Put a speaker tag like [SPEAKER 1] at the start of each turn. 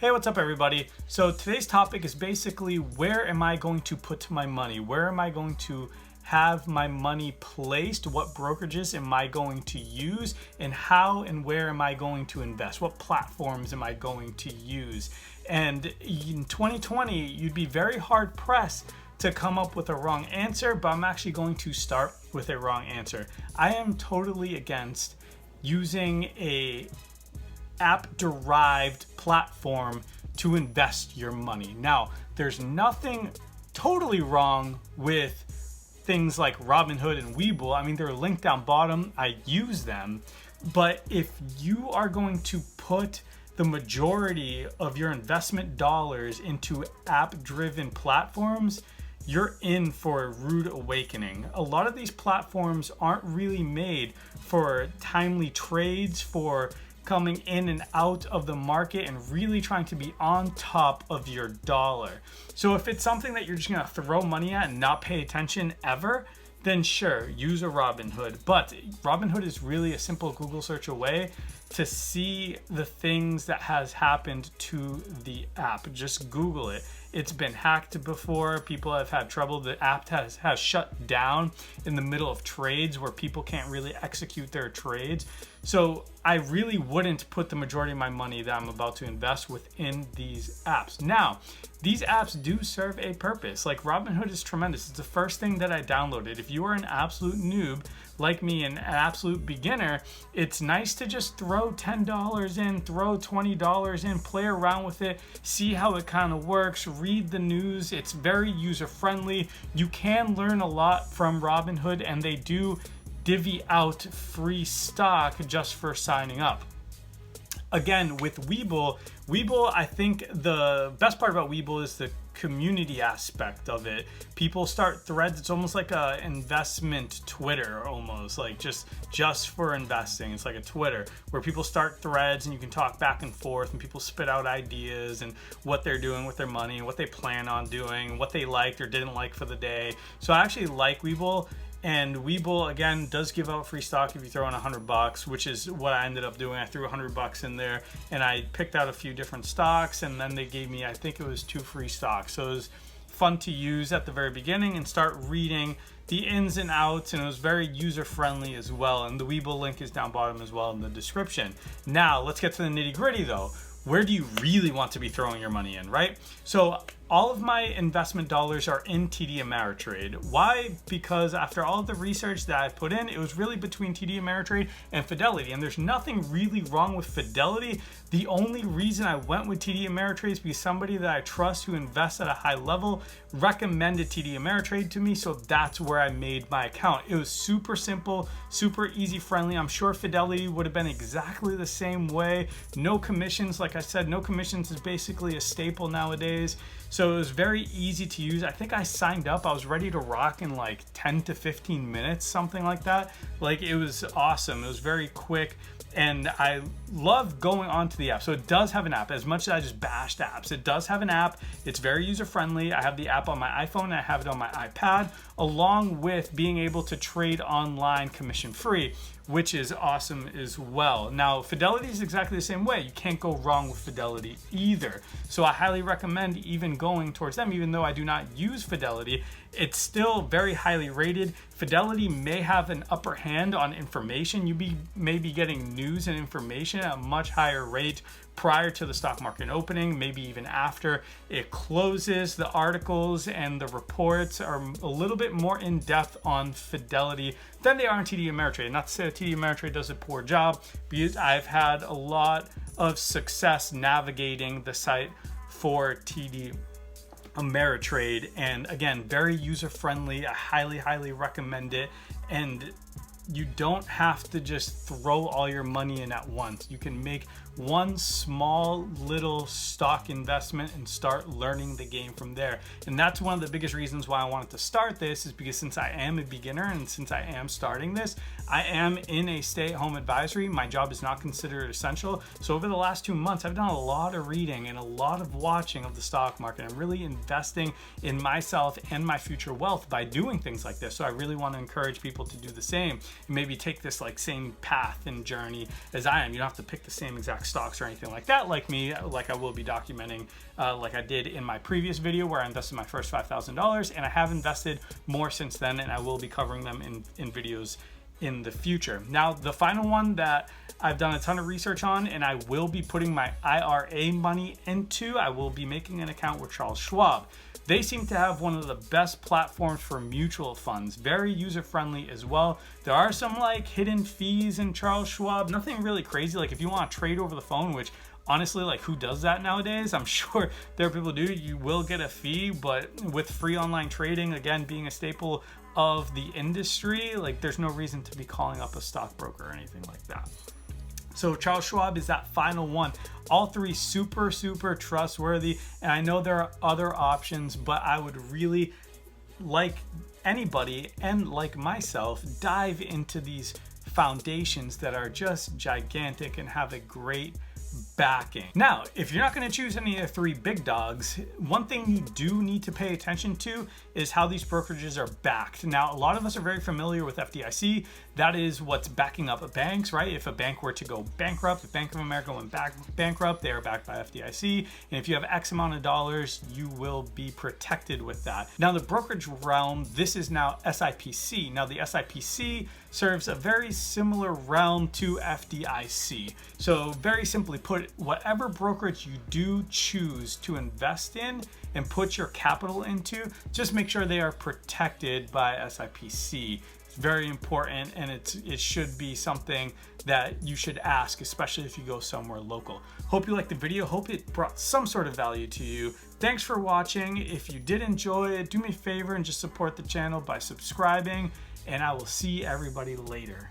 [SPEAKER 1] Hey, what's up everybody? So today's topic is basically where am I going to put my money? Where am I going to have my money placed? What brokerages am I going to use? And how and where am I going to invest? What platforms am I going to use? And in 2020, you'd be very hard pressed to come up with a wrong answer, but I'm actually going to start with a wrong answer. I am totally against using a app-derived platform to invest your money. Now, there's nothing totally wrong with things like Robinhood and Webull. I mean, they're linked down bottom. I use them. But if you are going to put the majority of your investment dollars into app-driven platforms, you're in for a rude awakening. A lot of these platforms aren't really made for timely trades, for coming in and out of the market and really trying to be on top of your dollar. So if it's something that you're just gonna throw money at and not pay attention ever, then sure, use a Robinhood. But Robinhood is really a simple Google search away to see the things that has happened to the app. Just Google it. It's been hacked before. People have had trouble. The app has shut down in the middle of trades where people can't really execute their trades. So I really wouldn't put the majority of my money that I'm about to invest within these apps. Now, these apps do serve a purpose. Like Robinhood is tremendous. It's the first thing that I downloaded. If you are an absolute noob like me, an absolute beginner, it's nice to just throw $10 in, throw $20 in, play around with it, see how it kind of works, read the news. It's very user-friendly. You can learn a lot from Robinhood, and they do divvy out free stock just for signing up. Again, with Webull, I think the best part about Webull is the community aspect of it. People start threads. It's almost like a investment Twitter, almost like just for investing. It's like a Twitter where people start threads and you can talk back and forth, and people spit out ideas and what they're doing with their money and what they plan on doing, what they liked or didn't like for the day. So I actually like Webull. And Webull, again, does give out free stock if you throw in $100, which is what I ended up doing. I threw $100 in there and I picked out a few different stocks, and then they gave me, I think it was 2 free stocks. So it was fun to use at the very beginning and start reading the ins and outs, and it was very user-friendly as well. And the Webull link is down bottom as well in the description. Now, let's get to the nitty-gritty though. Where do you really want to be throwing your money in, right? So all of my investment dollars are in TD Ameritrade. Why? Because after all of the research that I put in, it was really between TD Ameritrade and Fidelity. And there's nothing really wrong with Fidelity. The only reason I went with TD Ameritrade is because somebody that I trust who invests at a high level recommended TD Ameritrade to me. So that's where I made my account. It was super simple, super easy friendly. I'm sure Fidelity would have been exactly the same way. No commissions. Like I said, no commissions is basically a staple nowadays. So it was very easy to use. I think I signed up. I was ready to rock in like 10 to 15 minutes, something like that. Like, it was awesome. It was very quick. And I love going onto the app. So it does have an app. As much as I just bashed apps, it does have an app. It's very user-friendly. I have the app on my iPhone and I have it on my iPad, along with being able to trade online commission-free, which is awesome as well. Now, Fidelity is exactly the same way. You can't go wrong with Fidelity either. So I highly recommend even going towards them. Even though I do not use Fidelity, it's still very highly rated. Fidelity may have an upper hand on information. You may be getting news and information at a much higher rate prior to the stock market opening, maybe even after it closes. The articles and the reports are a little bit more in depth on Fidelity than they are on TD Ameritrade. Not to say that TD Ameritrade does a poor job, because I've had a lot of success navigating the site for TD Ameritrade, and again, very user-friendly. I highly recommend it. And you don't have to just throw all your money in at once. You can make one small little stock investment and start learning the game from there. And that's one of the biggest reasons why I wanted to start this, is because since I am a beginner and since I am starting this, I am in a stay-at-home advisory. My job is not considered essential. So over the last 2 months, I've done a lot of reading and a lot of watching of the stock market. I'm really investing in myself and my future wealth by doing things like this. So I really want to encourage people to do the same and maybe take this like same path and journey as I am. You don't have to pick the same exact stocks or anything like that, like me, like I will be documenting, like I did in my previous video where I invested my first $5,000, and I have invested more since then, and I will be covering them in videos in the future. Now, the final one that I've done a ton of research on, and I will be putting my IRA money into, I will be making an account with Charles Schwab. They seem to have one of the best platforms for mutual funds, very user-friendly as well. There are some like hidden fees in Charles Schwab, nothing really crazy. Like if you want to trade over the phone, which honestly, like who does that nowadays? I'm sure there are people who do. You will get a fee, but with free online trading, again, being a staple of the industry, like there's no reason to be calling up a stockbroker or anything like that. So Charles Schwab is that final one. All three super trustworthy, and I know there are other options, but I would really like anybody and like myself dive into these foundations that are just gigantic and have a great backing. Now, if you're not going to choose any of the three big dogs, one thing you do need to pay attention to is how these brokerages are backed. Now, a lot of us are very familiar with FDIC. That is what's backing up banks, right? If a bank were to go bankrupt, if Bank of America went bankrupt, they are backed by FDIC. And if you have X amount of dollars, you will be protected with that. Now, the brokerage realm, this is now SIPC. Now, the SIPC serves a very similar realm to FDIC. So very simply put, whatever brokerage you do choose to invest in and put your capital into, just make sure they are protected by SIPC. It's very important, and it should be something that you should ask, especially if you go somewhere local. Hope you liked the video. Hope it brought some sort of value to you. Thanks for watching. If you did enjoy it, do me a favor and just support the channel by subscribing, and I will see everybody later.